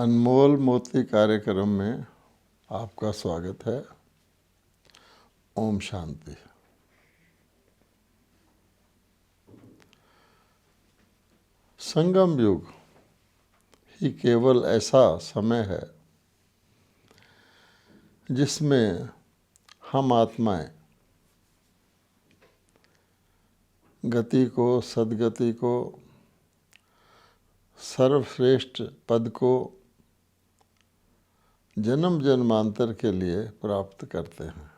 अनमोल मोती कार्यक्रम में आपका स्वागत है। ओम शांति। संगम युग ही केवल ऐसा समय है जिसमें हम आत्माएं गति को, सद्गति को, सर्वश्रेष्ठ पद को जन्म जन्मांतर के लिए प्राप्त करते हैं।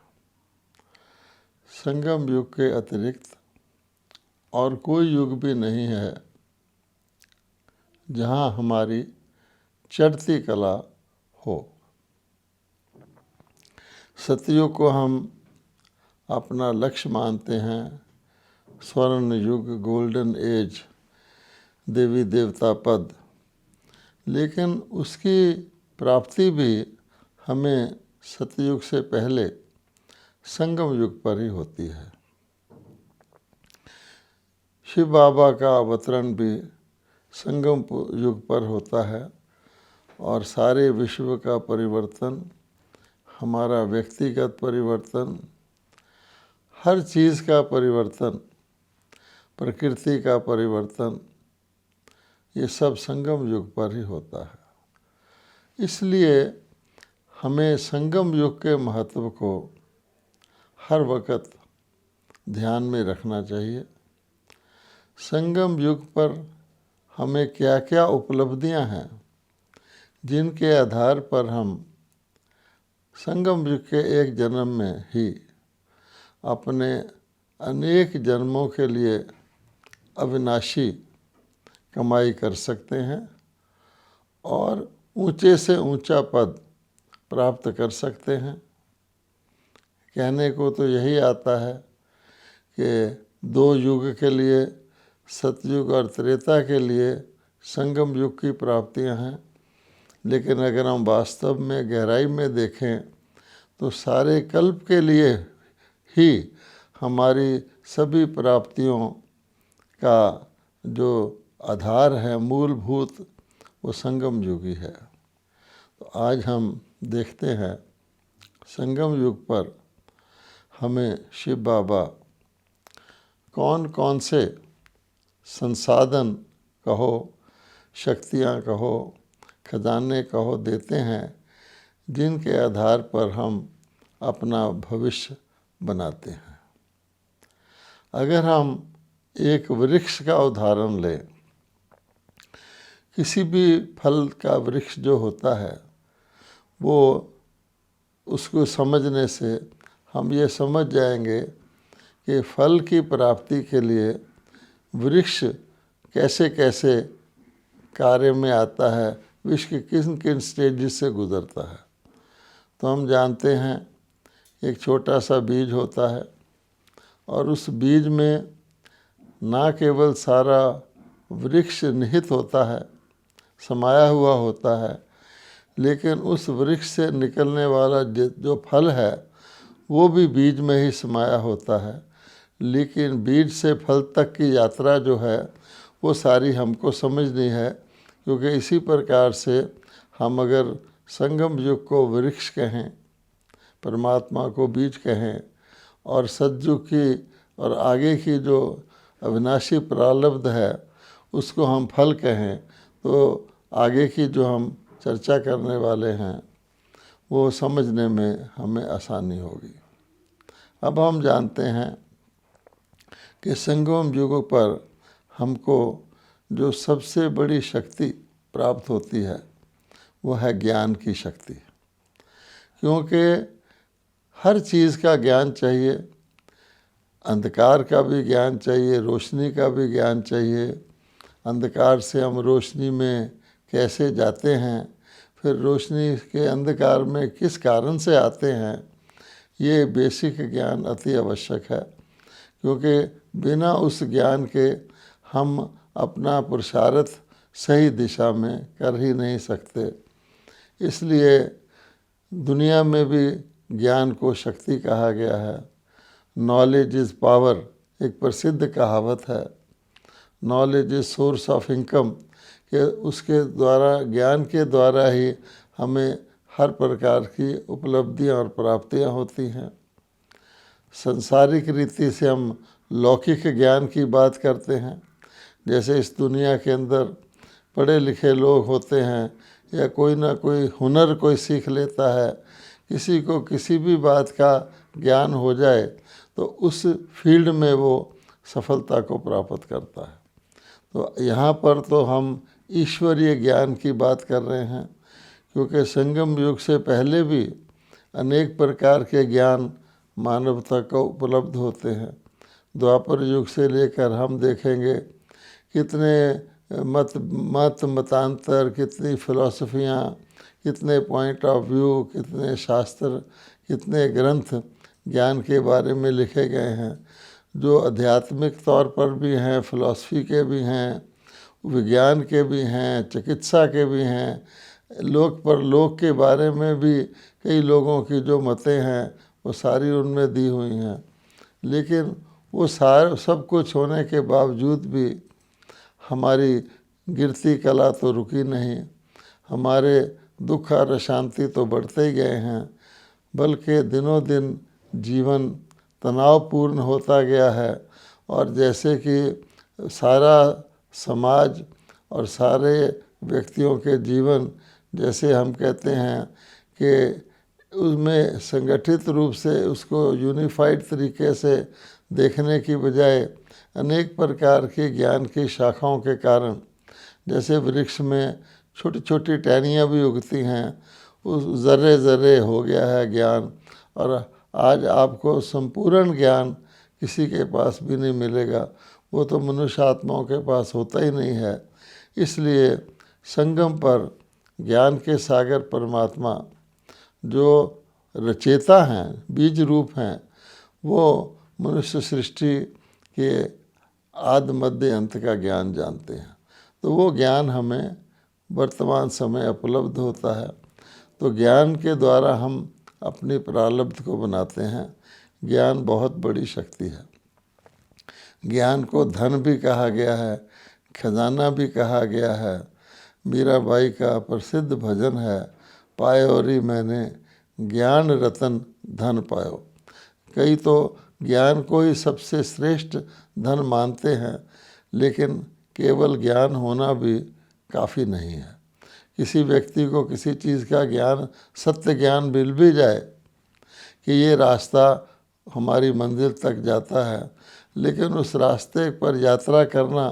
संगम युग के अतिरिक्त और कोई युग भी नहीं है जहाँ हमारी चढ़ती कला हो। सतयुग को हम अपना लक्ष्य मानते हैं, स्वर्ण युग, गोल्डन एज, देवी देवता पद, लेकिन उसकी प्राप्ति भी हमें सतयुग से पहले संगम युग पर ही होती है। शिव बाबा का अवतरण भी संगम युग पर होता है और सारे विश्व का परिवर्तन, हमारा व्यक्तिगत परिवर्तन, हर चीज़ का परिवर्तन, प्रकृति का परिवर्तन, ये सब संगम युग पर ही होता है। इसलिए हमें संगम युग के महत्व को हर वक्त ध्यान में रखना चाहिए। संगम युग पर हमें क्या क्या उपलब्धियां हैं जिनके आधार पर हम संगम युग के एक जन्म में ही अपने अनेक जन्मों के लिए अविनाशी कमाई कर सकते हैं और ऊंचे से ऊंचा पद प्राप्त कर सकते हैं। कहने को तो यही आता है कि दो युग के लिए, सतयुग और त्रेता के लिए संगम युग की प्राप्तियां हैं, लेकिन अगर हम वास्तव में गहराई में देखें तो सारे कल्प के लिए ही हमारी सभी प्राप्तियों का जो आधार है, मूलभूत, वो संगम युग ही है। तो आज हम देखते हैं संगम युग पर हमें शिव बाबा कौन कौन से संसाधन कहो, शक्तियाँ कहो, खजाने कहो देते हैं जिनके आधार पर हम अपना भविष्य बनाते हैं। अगर हम एक वृक्ष का उदाहरण लें, किसी भी फल का वृक्ष जो होता है वो उसको समझने से हम ये समझ जाएंगे कि फल की प्राप्ति के लिए वृक्ष कैसे कैसे कार्य में आता है, वृक्ष के किन किन स्टेजेस से गुजरता है। तो हम जानते हैं एक छोटा सा बीज होता है और उस बीज में ना केवल सारा वृक्ष निहित होता है, समाया हुआ होता है, लेकिन उस वृक्ष से निकलने वाला जो फल है वो भी बीज में ही समाया होता है। लेकिन बीज से फल तक की यात्रा जो है वो सारी हमको समझनी है, क्योंकि इसी प्रकार से हम अगर संगम युग को वृक्ष कहें, परमात्मा को बीज कहें और सतयुग की और आगे की जो अविनाशी प्रारब्ध है उसको हम फल कहें, तो आगे की जो हम चर्चा करने वाले हैं वो समझने में हमें आसानी होगी। अब हम जानते हैं कि संगम युग पर हमको जो सबसे बड़ी शक्ति प्राप्त होती है वो है ज्ञान की शक्ति, क्योंकि हर चीज़ का ज्ञान चाहिए। अंधकार का भी ज्ञान चाहिए, रोशनी का भी ज्ञान चाहिए। अंधकार से हम रोशनी में कैसे जाते हैं, फिर रोशनी के अंधकार में किस कारण से आते हैं, ये बेसिक ज्ञान अति आवश्यक है, क्योंकि बिना उस ज्ञान के हम अपना पुरुषार्थ सही दिशा में कर ही नहीं सकते। इसलिए दुनिया में भी ज्ञान को शक्ति कहा गया है। नॉलेज इज़ पावर एक प्रसिद्ध कहावत है। Knowledge is source of income, कि उसके द्वारा, ज्ञान के द्वारा ही हमें हर प्रकार की उपलब्धियां और प्राप्तियां होती हैं। संसारिक रीति से हम लौकिक ज्ञान की बात करते हैं। जैसे इस दुनिया के अंदर पढ़े लिखे लोग होते हैं या कोई ना कोई हुनर कोई सीख लेता है, किसी को किसी भी बात का ज्ञान हो जाए तो उस फील्ड में वो सफलता को प्राप्त करता है। तो यहाँ पर तो हम ईश्वरीय ज्ञान की बात कर रहे हैं, क्योंकि संगम युग से पहले भी अनेक प्रकार के ज्ञान मानवता को उपलब्ध होते हैं। द्वापर युग से लेकर हम देखेंगे कितने मतांतर, कितनी फिलॉसफियाँ, कितने पॉइंट ऑफ व्यू, कितने शास्त्र, कितने ग्रंथ ज्ञान के बारे में लिखे गए हैं, जो आध्यात्मिक तौर पर भी हैं, फिलॉसफी के भी हैं, विज्ञान के भी हैं, चिकित्सा के भी हैं, लोक परलोक के बारे में भी कई लोगों की जो मतें हैं वो सारी उनमें दी हुई हैं। लेकिन वो सब कुछ होने के बावजूद भी हमारी गिरती कला तो रुकी नहीं, हमारे दुख और अशांति तो बढ़ते ही गए हैं, बल्कि दिनों दिन जीवन तनावपूर्ण होता गया है। और जैसे कि सारा समाज और सारे व्यक्तियों के जीवन, जैसे हम कहते हैं कि उसमें संगठित रूप से उसको यूनिफाइड तरीके से देखने की बजाय अनेक प्रकार की ज्ञान की शाखाओं के कारण, जैसे वृक्ष में छोटी छोटी टहनियाँ भी उगती हैं, उस ज़र्रे ज़र्रे हो गया है ज्ञान। और आज आपको संपूर्ण ज्ञान किसी के पास भी नहीं मिलेगा, वो तो मनुष्य आत्माओं के पास होता ही नहीं है। इसलिए संगम पर ज्ञान के सागर परमात्मा जो रचेता हैं, बीज रूप हैं, वो मनुष्य सृष्टि के आदि मध्य अंत का ज्ञान जानते हैं। तो वो ज्ञान हमें वर्तमान समय उपलब्ध होता है। तो ज्ञान के द्वारा हम अपनी प्रारब्ध को बनाते हैं। ज्ञान बहुत बड़ी शक्ति है। ज्ञान को धन भी कहा गया है, खजाना भी कहा गया है। मीराबाई का प्रसिद्ध भजन है, पायो री मैंने ज्ञान रतन धन पायो। कई तो ज्ञान को ही सबसे श्रेष्ठ धन मानते हैं, लेकिन केवल ज्ञान होना भी काफ़ी नहीं है। किसी व्यक्ति को किसी चीज़ का ज्ञान, सत्य ज्ञान मिल भी जाए कि ये रास्ता हमारी मंजिल तक जाता है, लेकिन उस रास्ते पर यात्रा करना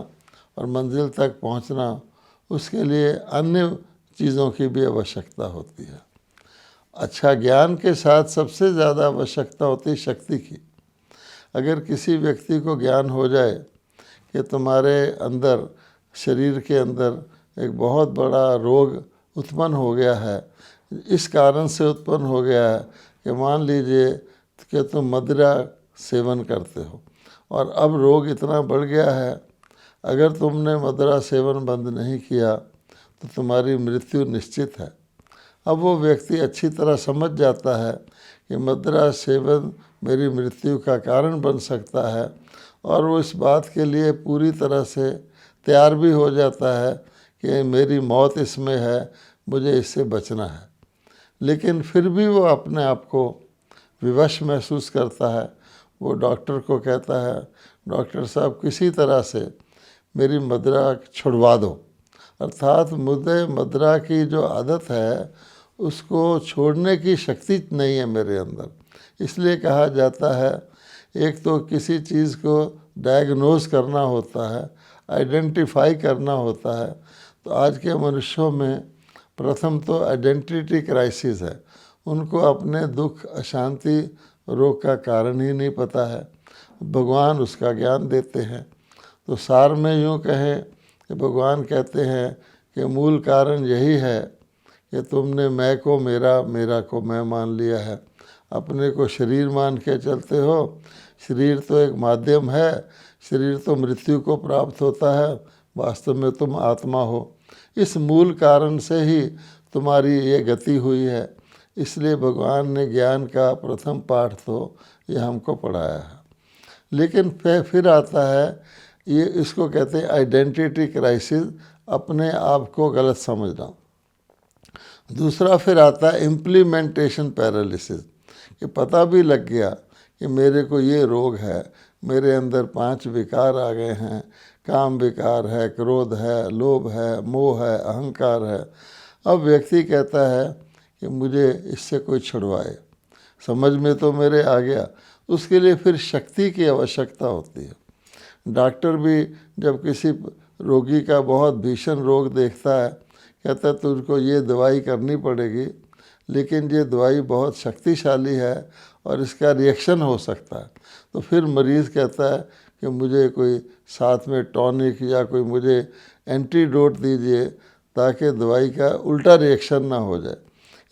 और मंजिल तक पहुंचना, उसके लिए अन्य चीज़ों की भी आवश्यकता होती है। अच्छा, ज्ञान के साथ सबसे ज़्यादा आवश्यकता होती है शक्ति की। अगर किसी व्यक्ति को ज्ञान हो जाए कि तुम्हारे अंदर, शरीर के अंदर एक बहुत बड़ा रोग उत्पन्न हो गया है, इस कारण से उत्पन्न हो गया है कि मान लीजिए कि तुम मदिरा सेवन करते हो और अब रोग इतना बढ़ गया है, अगर तुमने मदिरा सेवन बंद नहीं किया तो तुम्हारी मृत्यु निश्चित है। अब वो व्यक्ति अच्छी तरह समझ जाता है कि मदिरा सेवन मेरी मृत्यु का कारण बन सकता है, और वो इस बात के लिए पूरी तरह से तैयार भी हो जाता है कि मेरी मौत इसमें है, मुझे इससे बचना है। लेकिन फिर भी वो अपने आप को विवश महसूस करता है। वो डॉक्टर को कहता है, डॉक्टर साहब किसी तरह से मेरी मदिरा छुड़वा दो। अर्थात मुझे मदिरा की जो आदत है उसको छोड़ने की शक्ति नहीं है मेरे अंदर। इसलिए कहा जाता है, एक तो किसी चीज़ को डायग्नोज करना होता है, आइडेंटिफाई करना होता है। तो आज के मनुष्यों में प्रथम तो आइडेंटिटी क्राइसिस है। उनको अपने दुख, अशांति, रोग का कारण ही नहीं पता है। भगवान उसका ज्ञान देते हैं। तो सार में यूँ कहें कि भगवान कहते हैं कि मूल कारण यही है कि तुमने मैं को मेरा, मेरा को मैं मान लिया है। अपने को शरीर मान के चलते हो। शरीर तो एक माध्यम है, शरीर तो मृत्यु को प्राप्त होता है, वास्तव में तुम आत्मा हो। इस मूल कारण से ही तुम्हारी ये गति हुई है। इसलिए भगवान ने ज्ञान का प्रथम पाठ तो ये हमको पढ़ाया है। लेकिन फिर आता है ये, इसको कहते हैं आइडेंटिटी क्राइसिस, अपने आप को गलत समझना। दूसरा फिर आता है इम्प्लीमेंटेशन पैरालिसिस, कि पता भी लग गया कि मेरे को ये रोग है, मेरे अंदर 5 विकार आ गए हैं, काम विकार है, क्रोध है, लोभ है, मोह है, अहंकार है। अब व्यक्ति कहता है कि मुझे इससे कोई छुड़वाए, समझ में तो मेरे आ गया। उसके लिए फिर शक्ति की आवश्यकता होती है। डॉक्टर भी जब किसी रोगी का बहुत भीषण रोग देखता है, कहता है तुझको ये दवाई करनी पड़ेगी, लेकिन ये दवाई बहुत शक्तिशाली है और इसका रिएक्शन हो सकता है। तो फिर मरीज़ कहता है कि मुझे कोई साथ में टॉनिक या कोई मुझे एंटीडोट दीजिए ताकि दवाई का उल्टा रिएक्शन ना हो जाए।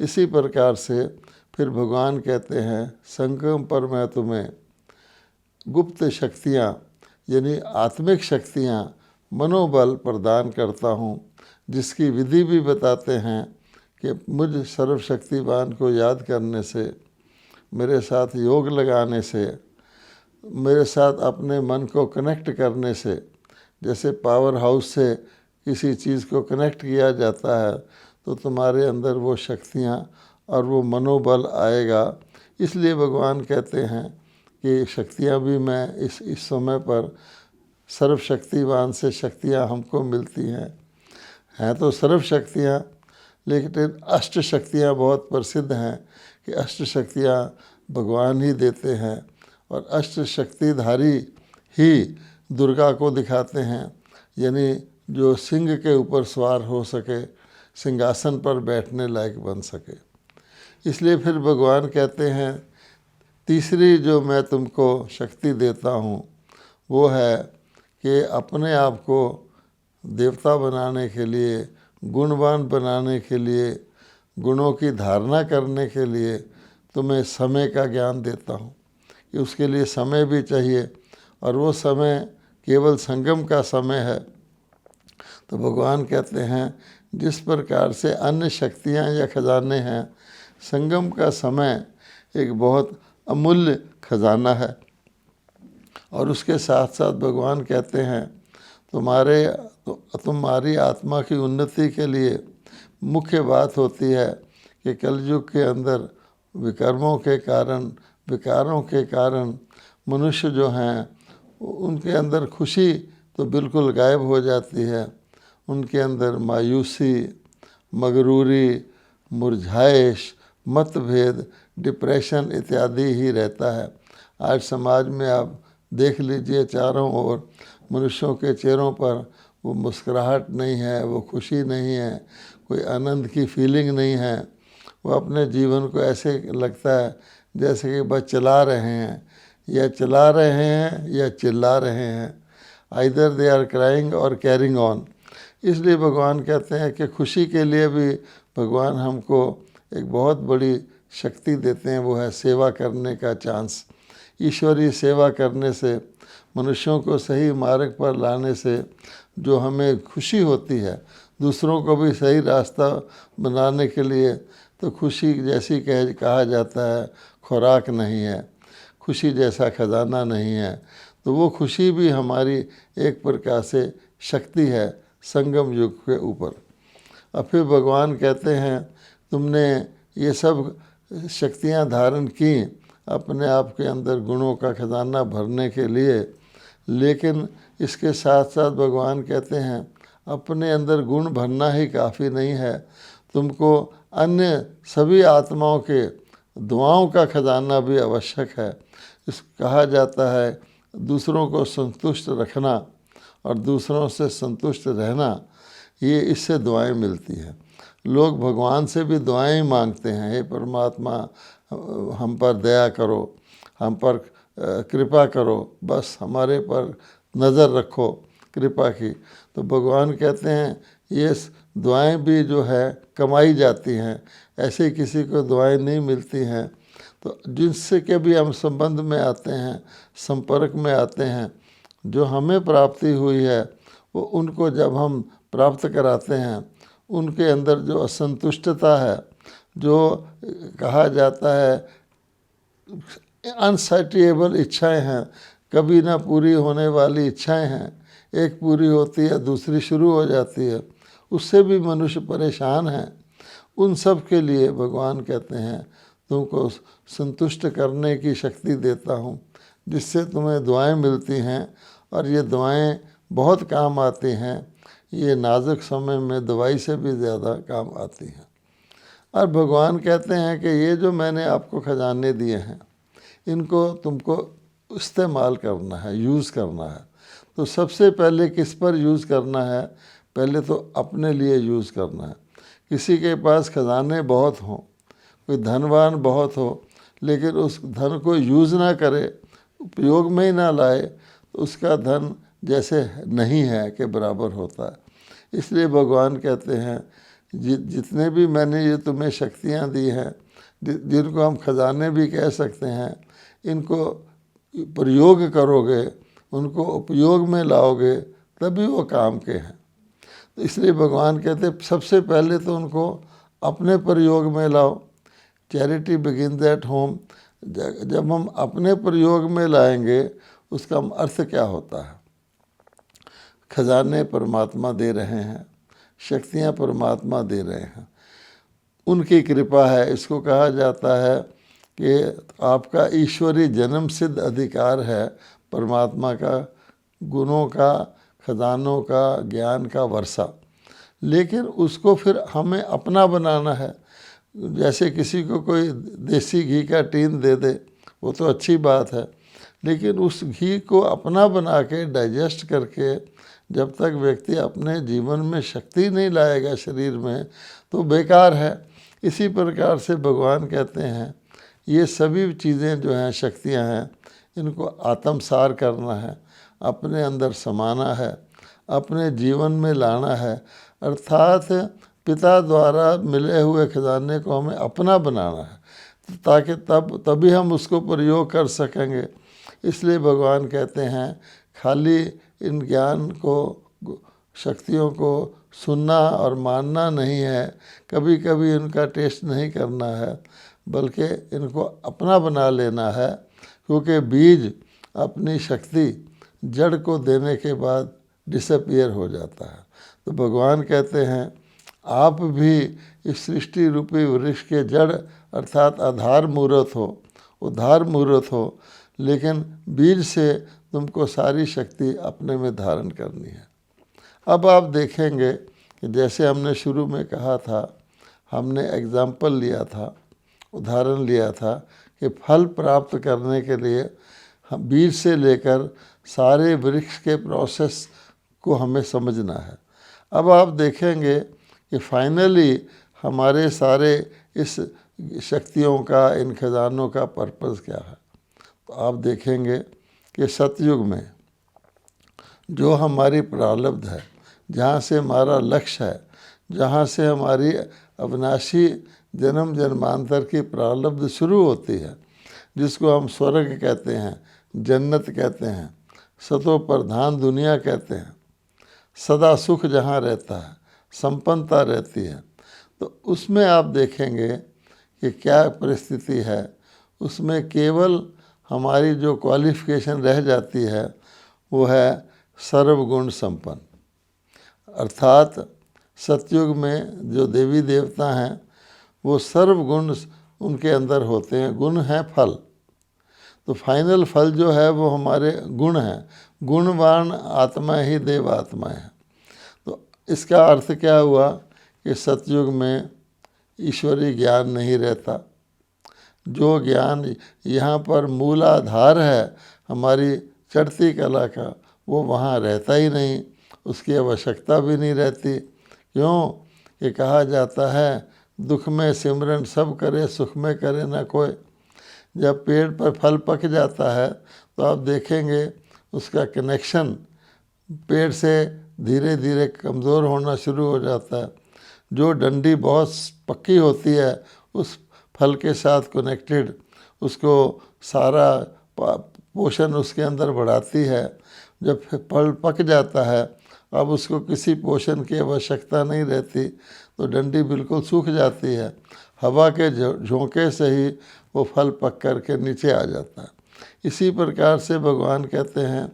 इसी प्रकार से फिर भगवान कहते हैं संगम पर मैं तुम्हें गुप्त शक्तियाँ यानी आत्मिक शक्तियाँ, मनोबल प्रदान करता हूँ, जिसकी विधि भी बताते हैं कि मुझ सर्वशक्तिवान को याद करने से, मेरे साथ योग लगाने से, मेरे साथ अपने मन को कनेक्ट करने से, जैसे पावर हाउस से किसी चीज़ को कनेक्ट किया जाता है तो तुम्हारे अंदर वो शक्तियाँ और वो मनोबल आएगा। इसलिए भगवान कहते हैं कि शक्तियाँ भी मैं इस समय पर सर्वशक्तिवान से शक्तियाँ हमको मिलती हैं तो सर्व शक्तियाँ, लेकिन अष्ट शक्तियाँ बहुत प्रसिद्ध हैं कि अष्ट शक्तियाँ भगवान ही देते हैं और अष्ट शक्तिधारी ही दुर्गा को दिखाते हैं, यानी जो सिंह के ऊपर सवार हो सके, सिंहासन पर बैठने लायक बन सके। इसलिए फिर भगवान कहते हैं तीसरी जो मैं तुमको शक्ति देता हूँ वो है कि अपने आप को देवता बनाने के लिए, गुणवान बनाने के लिए, गुणों की धारणा करने के लिए तुम्हें समय का ज्ञान देता हूँ कि उसके लिए समय भी चाहिए और वो समय केवल संगम का समय है। तो भगवान कहते हैं जिस प्रकार से अन्य शक्तियाँ या खजाने हैं, संगम का समय एक बहुत अमूल्य खजाना है। और उसके साथ साथ भगवान कहते हैं तुम्हारी आत्मा की उन्नति के लिए मुख्य बात होती है कि कलयुग के अंदर विकर्मों के कारण, विकारों के कारण मनुष्य जो हैं उनके अंदर खुशी तो बिल्कुल गायब हो जाती है। उनके अंदर मायूसी, मगरूरी, मुरझाइश, मतभेद, डिप्रेशन इत्यादि ही रहता है। आज समाज में आप देख लीजिए चारों ओर मनुष्यों के चेहरों पर वो मुस्कुराहट नहीं है, वो खुशी नहीं है, कोई आनंद की फीलिंग नहीं है। वो अपने जीवन को ऐसे लगता है जैसे कि बस चला रहे हैं या चिल्ला रहे हैं। आइदर दे आर क्राइंग और कैरिंग ऑन। इसलिए भगवान कहते हैं कि खुशी के लिए भी भगवान हमको एक बहुत बड़ी शक्ति देते हैं, वो है सेवा करने का चांस। ईश्वरीय सेवा करने से, मनुष्यों को सही मार्ग पर लाने से जो हमें खुशी होती है, दूसरों को भी सही रास्ता बनाने के लिए, तो खुशी जैसी कहा जाता है खुराक नहीं है, खुशी जैसा खजाना नहीं है। तो वो खुशी भी हमारी एक प्रकार से शक्ति है संगम युग के ऊपर। अब फिर भगवान कहते हैं तुमने ये सब शक्तियाँ धारण की अपने आप के अंदर गुणों का खजाना भरने के लिए, लेकिन इसके साथ साथ भगवान कहते हैं अपने अंदर गुण भरना ही काफ़ी नहीं है, तुमको अन्य सभी आत्माओं के दुआओं का खजाना भी आवश्यक है। इस कहा जाता है दूसरों को संतुष्ट रखना और दूसरों से संतुष्ट रहना, ये इससे दुआएं मिलती हैं। लोग भगवान से भी दुआएं मांगते हैं, हे परमात्मा हम पर दया करो, हम पर कृपा करो, बस हमारे पर नज़र रखो कृपा की। तो भगवान कहते हैं ये दुआएं भी जो है कमाई जाती हैं, ऐसे किसी को दुआएं नहीं मिलती हैं। तो जिनसे के भी हम संबंध में आते हैं, संपर्क में आते हैं, जो हमें प्राप्ति हुई है वो उनको जब हम प्राप्त कराते हैं, उनके अंदर जो असंतुष्टता है, जो कहा जाता है अनसैटिएबल इच्छाएं हैं, कभी ना पूरी होने वाली इच्छाएं हैं, एक पूरी होती है दूसरी शुरू हो जाती है, उससे भी मनुष्य परेशान है। उन सब के लिए भगवान कहते हैं तुमको संतुष्ट करने की शक्ति देता हूँ, जिससे तुम्हें दुआएं मिलती हैं, और ये दुआएं बहुत काम आती हैं। ये नाजुक समय में दवाई से भी ज़्यादा काम आती हैं। और भगवान कहते हैं कि ये जो मैंने आपको खजाने दिए हैं, इनको तुमको इस्तेमाल करना है, यूज़ करना है। तो सबसे पहले किस पर यूज़ करना है? पहले तो अपने लिए यूज़ करना है। किसी के पास खजाने बहुत हों, कोई धनवान बहुत हो, लेकिन उस धन को यूज़ ना करे, उपयोग में ही ना लाए, तो उसका धन जैसे नहीं है के बराबर होता है। इसलिए भगवान कहते हैं जितने भी मैंने ये तुम्हें शक्तियाँ दी हैं, जिनको हम खजाने भी कह सकते हैं, इनको प्रयोग करोगे, उनको उपयोग में लाओगे, तभी वो काम के हैं। तो इसलिए भगवान कहते सबसे पहले तो उनको अपने प्रयोग में लाओ। Charity begins at home. जब हम अपने प्रयोग में लाएंगे, उसका अर्थ क्या होता है? खजाने परमात्मा दे रहे हैं, शक्तियाँ परमात्मा दे रहे हैं, उनकी कृपा है। इसको कहा जाता है कि आपका ईश्वरी जन्म सिद्ध अधिकार है परमात्मा का, गुणों का, खजानों का, ज्ञान का वर्षा। लेकिन उसको फिर हमें अपना बनाना है। जैसे किसी को कोई देसी घी का टीन दे दे, वो तो अच्छी बात है, लेकिन उस घी को अपना बना के डाइजेस्ट करके जब तक व्यक्ति अपने जीवन में शक्ति नहीं लाएगा शरीर में, तो बेकार है। इसी प्रकार से भगवान कहते हैं ये सभी चीज़ें जो हैं, शक्तियां हैं, इनको आत्मसार करना है, अपने अंदर समाना है, अपने जीवन में लाना है। अर्थात पिता द्वारा मिले हुए खजाने को हमें अपना बनाना है, ताकि तभी हम उसको प्रयोग कर सकेंगे। इसलिए भगवान कहते हैं खाली इन ज्ञान को, शक्तियों को सुनना और मानना नहीं है, कभी कभी इनका टेस्ट नहीं करना है, बल्कि इनको अपना बना लेना है। क्योंकि बीज अपनी शक्ति जड़ को देने के बाद डिसअपीयर हो जाता है। तो भगवान कहते हैं आप भी इस सृष्टि रूपी वृक्ष के जड़ अर्थात आधार मूर्त हो, उद्धार मूर्त हो, लेकिन बीज से तुमको सारी शक्ति अपने में धारण करनी है। अब आप देखेंगे कि जैसे हमने शुरू में कहा था, हमने एग्जाम्पल लिया था, उदाहरण लिया था कि फल प्राप्त करने के लिए हम बीज से लेकर सारे वृक्ष के प्रोसेस को हमें समझना है। अब आप देखेंगे कि फाइनली हमारे सारे इस शक्तियों का, इन खजानों का पर्पज़ क्या है। तो आप देखेंगे कि सतयुग में जो हमारी प्रारब्ध है, जहाँ से हमारा लक्ष्य है, जहाँ से हमारी अविनाशी जन्म जन्मांतर की प्रारब्ध शुरू होती है, जिसको हम स्वर्ग कहते हैं, जन्नत कहते हैं, सतो प्रधान दुनिया कहते हैं, सदा सुख जहाँ रहता है, संपन्नता रहती है, तो उसमें आप देखेंगे कि क्या परिस्थिति है। उसमें केवल हमारी जो क्वालिफिकेशन रह जाती है वो है सर्वगुण संपन्न। अर्थात सतयुग में जो देवी देवता हैं वो सर्वगुण उनके अंदर होते हैं। गुण है फल, तो फाइनल फल जो है वो हमारे गुण हैं। गुणवान आत्मा ही देव आत्मा है। तो इसका अर्थ क्या हुआ कि सतयुग में ईश्वरीय ज्ञान नहीं रहता। जो ज्ञान यहाँ पर मूलाधार है हमारी चढ़ती कला का, वो वहाँ रहता ही नहीं, उसकी आवश्यकता भी नहीं रहती। क्यों कि कहा जाता है दुख में सिमरन सब करे, सुख में करे ना कोई। जब पेड़ पर फल पक जाता है तो आप देखेंगे उसका कनेक्शन पेड़ से धीरे धीरे कमज़ोर होना शुरू हो जाता है। जो डंडी बहुत पक्की होती है उस फल के साथ कनेक्टेड, उसको सारा पोषण उसके अंदर बढ़ाती है। जब फल पक जाता है, अब उसको किसी पोषण की आवश्यकता नहीं रहती, तो डंडी बिल्कुल सूख जाती है। हवा के झोंके से ही वो फल पक कर के नीचे आ जाता है। इसी प्रकार से भगवान कहते हैं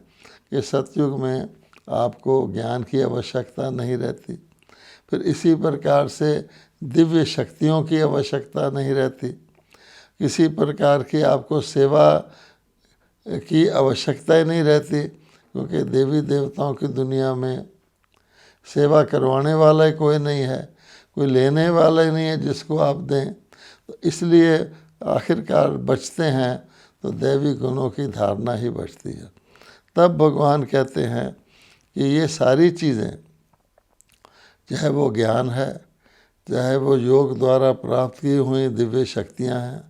कि सतयुग में आपको ज्ञान की आवश्यकता नहीं रहती। फिर इसी प्रकार से दिव्य शक्तियों की आवश्यकता नहीं रहती, किसी प्रकार की आपको सेवा की आवश्यकता ही नहीं रहती, क्योंकि देवी देवताओं की दुनिया में सेवा करवाने वाला ही कोई नहीं है, कोई लेने वाला ही नहीं है जिसको आप दें। तो इसलिए आखिरकार बचते हैं तो दैवी गुणों की धारणा ही बचती है। तब भगवान कहते हैं कि ये सारी चीज़ें, चाहे वो ज्ञान है, चाहे वो योग द्वारा प्राप्त की हुई दिव्य शक्तियाँ हैं,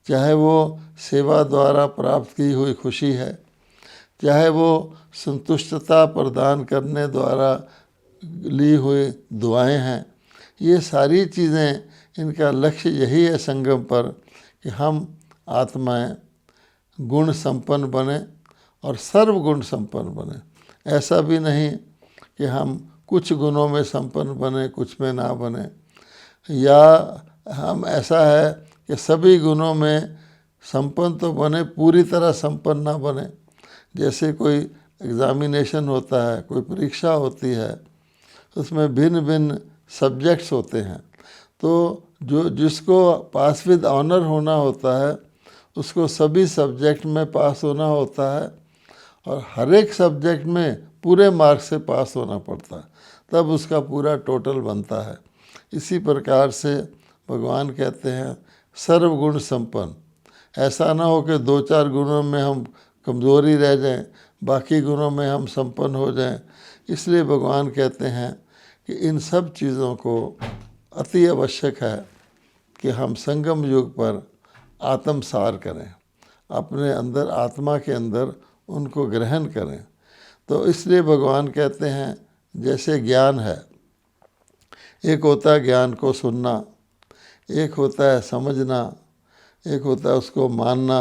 चाहे वो सेवा द्वारा प्राप्त की हुई खुशी है, चाहे वो संतुष्टता प्रदान करने द्वारा ली हुई दुआएं हैं, ये सारी चीज़ें, इनका लक्ष्य यही है संगम पर कि हम आत्माएं गुण संपन्न बने और सर्वगुण संपन्न बने। ऐसा भी नहीं कि हम कुछ गुणों में संपन्न बने, कुछ में ना बने, या हम ऐसा है कि सभी गुणों में संपन्न तो बने, पूरी तरह संपन्न ना बने। जैसे कोई एग्ज़ामिनेशन होता है, कोई परीक्षा होती है, उसमें भिन्न भिन्न सब्जेक्ट्स होते हैं, तो जिसको पास विद ऑनर होना होता है उसको सभी सब्जेक्ट में पास होना होता है, और हर एक सब्जेक्ट में पूरे मार्क्स से पास होना पड़ता है, तब उसका पूरा टोटल बनता है। इसी प्रकार से भगवान कहते हैं सर्वगुण संपन्न। ऐसा ना हो कि 2-4 गुणों में हम कमज़ोरी रह जाएं, बाकी गुणों में हम संपन्न हो जाएं। इसलिए भगवान कहते हैं कि इन सब चीज़ों को अति आवश्यक है कि हम संगम युग पर आत्मसार करें, अपने अंदर, आत्मा के अंदर उनको ग्रहण करें। तो इसलिए भगवान कहते हैं जैसे ज्ञान है, एक होता है ज्ञान को सुनना, एक होता है समझना, एक होता है उसको मानना,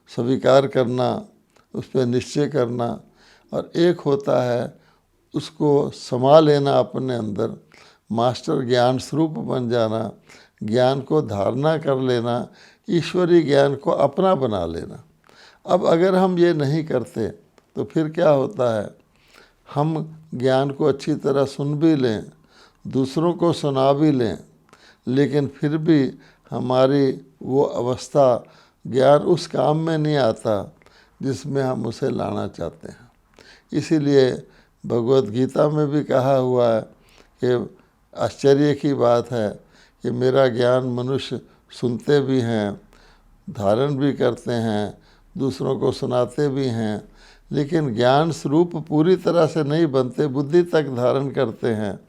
स्वीकार करना, उस पर निश्चय करना, और एक होता है उसको समा लेना अपने अंदर, मास्टर ज्ञान स्वरूप बन जाना, ज्ञान को धारणा कर लेना, ईश्वरीय ज्ञान को अपना बना लेना। अब अगर हम ये नहीं करते तो फिर क्या होता है, हम ज्ञान को अच्छी तरह सुन भी लें, दूसरों को सुना भी लें, लेकिन फिर भी हमारी वो अवस्था, ज्ञान उस काम में नहीं आता जिसमें हम उसे लाना चाहते हैं। इसीलिए भगवद गीता में भी कहा हुआ है कि आश्चर्य की बात है कि मेरा ज्ञान मनुष्य सुनते भी हैं, धारण भी करते हैं, दूसरों को सुनाते भी हैं, लेकिन ज्ञान स्वरूप पूरी तरह से नहीं बनते, बुद्धि तक धारण करते हैं,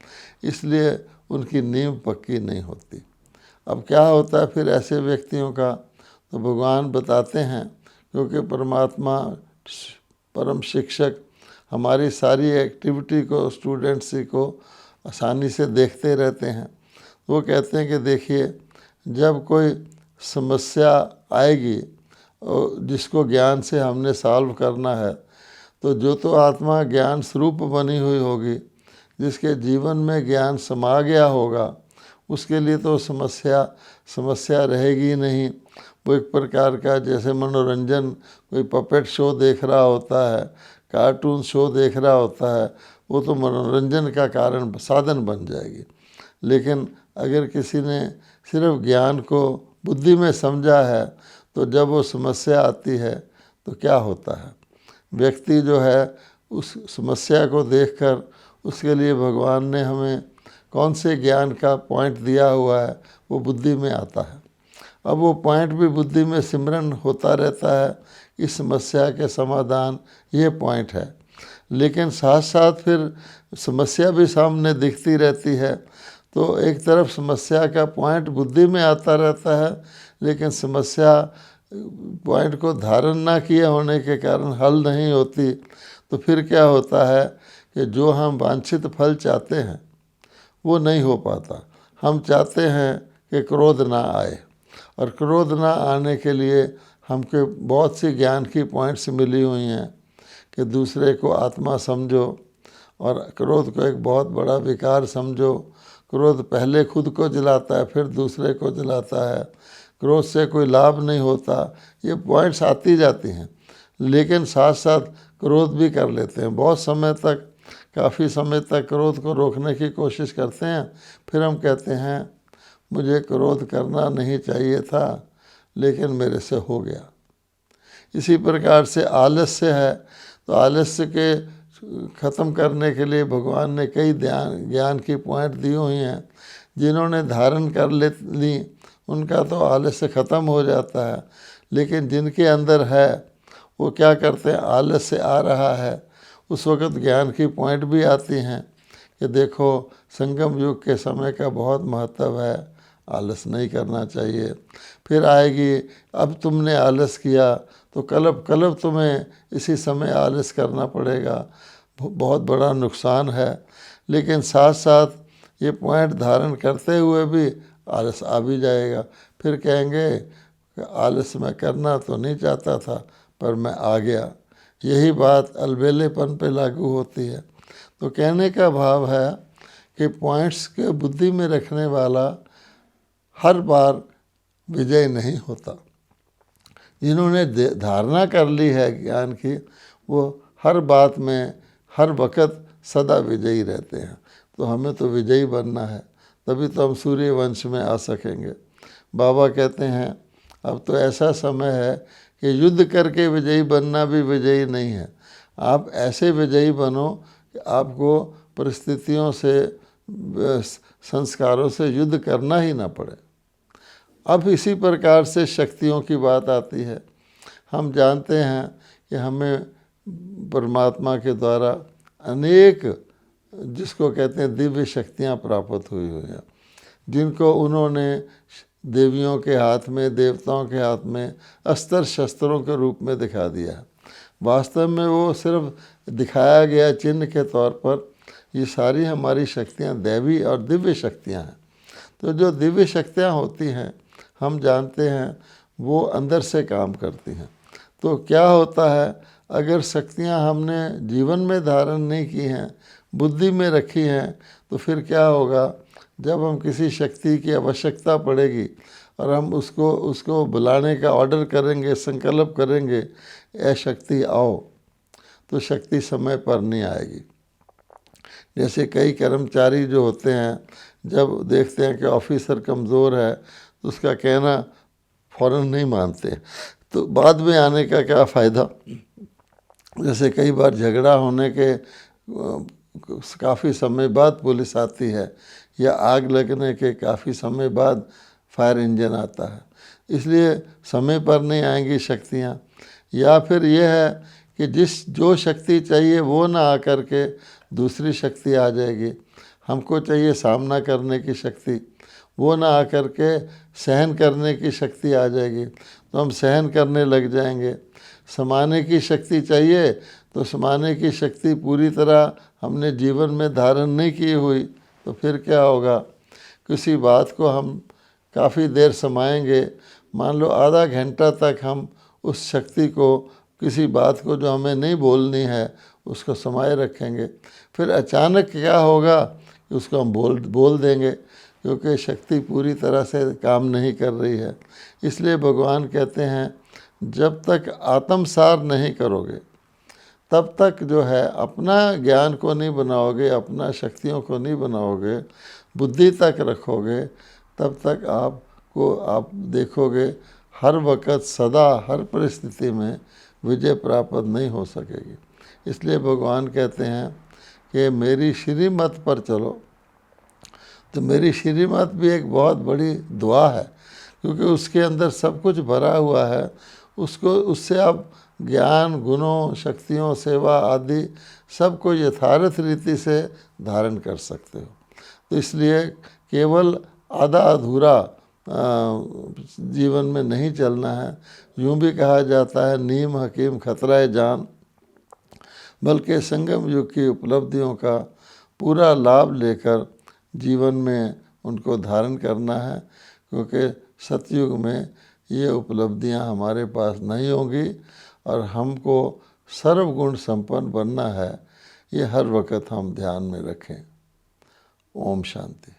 इसलिए उनकी नींव पक्की नहीं होती। अब क्या होता है फिर ऐसे व्यक्तियों का, तो भगवान बताते हैं, क्योंकि परमात्मा परम शिक्षक हमारी सारी एक्टिविटी को, स्टूडेंट्स को आसानी से देखते रहते हैं। वो कहते हैं कि देखिए, जब कोई समस्या आएगी और जिसको ज्ञान से हमने सॉल्व करना है, तो जो तो आत्मा ज्ञान स्वरूप बनी हुई होगी, जिसके जीवन में ज्ञान समा गया होगा, उसके लिए तो समस्या रहेगी नहीं। वो एक प्रकार का जैसे मनोरंजन, कोई पपेट शो देख रहा होता है, कार्टून शो देख रहा होता है, वो तो मनोरंजन का कारण, साधन बन जाएगी। लेकिन अगर किसी ने सिर्फ ज्ञान को बुद्धि में समझा है, तो जब वो समस्या आती है तो क्या होता है, व्यक्ति जो है उस समस्या को देखकर, उसके लिए भगवान ने हमें कौन से ज्ञान का पॉइंट दिया हुआ है, वो बुद्धि में आता है। अब वो पॉइंट भी बुद्धि में सिमरन होता रहता है, इस समस्या के समाधान ये पॉइंट है। लेकिन साथ साथ फिर समस्या भी सामने दिखती रहती है, तो एक तरफ समस्या का पॉइंट बुद्धि में आता रहता है, लेकिन समस्या पॉइंट को धारण ना किए होने के कारण हल नहीं होती। तो फिर क्या होता है कि जो हम वांछित फल चाहते हैं वो नहीं हो पाता। हम चाहते हैं कि क्रोध ना आए, और क्रोध ना आने के लिए हमको बहुत सी ज्ञान की पॉइंट्स मिली हुई हैं कि दूसरे को आत्मा समझो और क्रोध को एक बहुत बड़ा विकार समझो। क्रोध पहले खुद को जलाता है, फिर दूसरे को जलाता है, क्रोध से कोई लाभ नहीं होता। ये पॉइंट्स आती जाती हैं, लेकिन साथ साथ क्रोध भी कर लेते हैं। बहुत समय तक काफ़ी समय तक क्रोध को रोकने की कोशिश करते हैं, फिर हम कहते हैं मुझे क्रोध करना नहीं चाहिए था लेकिन मेरे से हो गया। इसी प्रकार से आलस्य है, तो आलस्य के ख़त्म करने के लिए भगवान ने कई ज्ञान की पॉइंट दी हुई हैं। जिन्होंने धारण कर ली उनका तो आलस्य ख़त्म हो जाता है, लेकिन जिनके अंदर है वो क्या करते हैं, आलस्य आ रहा है उस वक़्त ज्ञान की पॉइंट भी आती हैं कि देखो संगम युग के समय का बहुत महत्व है, आलस नहीं करना चाहिए। फिर आएगी अब तुमने आलस किया तो कलब तुम्हें इसी समय आलस करना पड़ेगा, बहुत बड़ा नुकसान है। लेकिन साथ साथ ये पॉइंट धारण करते हुए भी आलस आ भी जाएगा, फिर कहेंगे आलस मैं करना तो नहीं चाहता था पर मैं आ गया। यही बात अलबेलेपन पे लागू होती है। तो कहने का भाव है कि पॉइंट्स के बुद्धि में रखने वाला हर बार विजय नहीं होता। जिन्होंने धारणा कर ली है ज्ञान की, वो हर बात में हर वक़्त सदा विजयी रहते हैं। तो हमें तो विजयी बनना है, तभी तो हम सूर्य वंश में आ सकेंगे। बाबा कहते हैं अब तो ऐसा समय है कि युद्ध करके विजयी बनना भी विजयी नहीं है। आप ऐसे विजयी बनो कि आपको परिस्थितियों से, संस्कारों से युद्ध करना ही ना पड़े। अब इसी प्रकार से शक्तियों की बात आती है। हम जानते हैं कि हमें परमात्मा के द्वारा अनेक, जिसको कहते हैं दिव्य शक्तियाँ प्राप्त हुई हैं, जिनको उन्होंने देवियों के हाथ में, देवताओं के हाथ में अस्त्र शस्त्रों के रूप में दिखा दिया है। वास्तव में वो सिर्फ दिखाया गया चिन्ह के तौर पर। ये सारी हमारी शक्तियाँ दैवी और दिव्य शक्तियाँ हैं। तो जो दिव्य शक्तियाँ होती हैं हम जानते हैं वो अंदर से काम करती हैं। तो क्या होता है, अगर शक्तियाँ हमने जीवन में धारण नहीं की हैं, बुद्धि में रखी हैं, तो फिर क्या होगा, जब हम किसी शक्ति की आवश्यकता पड़ेगी और हम उसको बुलाने का ऑर्डर करेंगे, संकल्प करेंगे, ऐ शक्ति आओ, तो शक्ति समय पर नहीं आएगी। जैसे कई कर्मचारी जो होते हैं, जब देखते हैं कि ऑफिसर कमज़ोर है तो उसका कहना फ़ौरन नहीं मानते, तो बाद में आने का क्या फ़ायदा। जैसे कई बार झगड़ा होने के काफ़ी समय बाद पुलिस आती है, या आग लगने के काफ़ी समय बाद फायर इंजन आता है। इसलिए समय पर नहीं आएंगी शक्तियाँ। या फिर यह है कि जो शक्ति चाहिए वो ना आकर के दूसरी शक्ति आ जाएगी। हमको चाहिए सामना करने की शक्ति, वो ना आकर के सहन करने की शक्ति आ जाएगी, तो हम सहन करने लग जाएंगे। समाने की शक्ति चाहिए, तो समाने की शक्ति पूरी तरह हमने जीवन में धारण नहीं की हुई, तो फिर क्या होगा, किसी बात को हम काफ़ी देर समाएंगे, मान लो आधा घंटा तक हम उस शक्ति को, किसी बात को जो हमें नहीं बोलनी है उसको समाये रखेंगे। फिर अचानक क्या होगा कि उसको हम बोल देंगे, क्योंकि शक्ति पूरी तरह से काम नहीं कर रही है। इसलिए भगवान कहते हैं जब तक आत्मसार नहीं करोगे, तब तक जो है अपना ज्ञान को नहीं बनाओगे, अपना शक्तियों को नहीं बनाओगे, बुद्धि तक रखोगे, तब तक आप देखोगे हर वक़्त सदा हर परिस्थिति में विजय प्राप्त नहीं हो सकेगी। इसलिए भगवान कहते हैं कि मेरी श्रीमत पर चलो। तो मेरी श्रीमत भी एक बहुत बड़ी दुआ है, क्योंकि उसके अंदर सब कुछ भरा हुआ है। उससे आप ज्ञान, गुणों, शक्तियों, सेवा आदि सब को यथार्थ रीति से धारण कर सकते हो। तो इसलिए केवल आधा अधूरा जीवन में नहीं चलना है। यूँ भी कहा जाता है नीम हकीम खतरा जान, बल्कि संगम युग की उपलब्धियों का पूरा लाभ लेकर जीवन में उनको धारण करना है, क्योंकि सतयुग में ये उपलब्धियां हमारे पास नहीं होंगी और हमको सर्वगुण संपन्न बनना है। ये हर वक्त हम ध्यान में रखें। ओम शांति।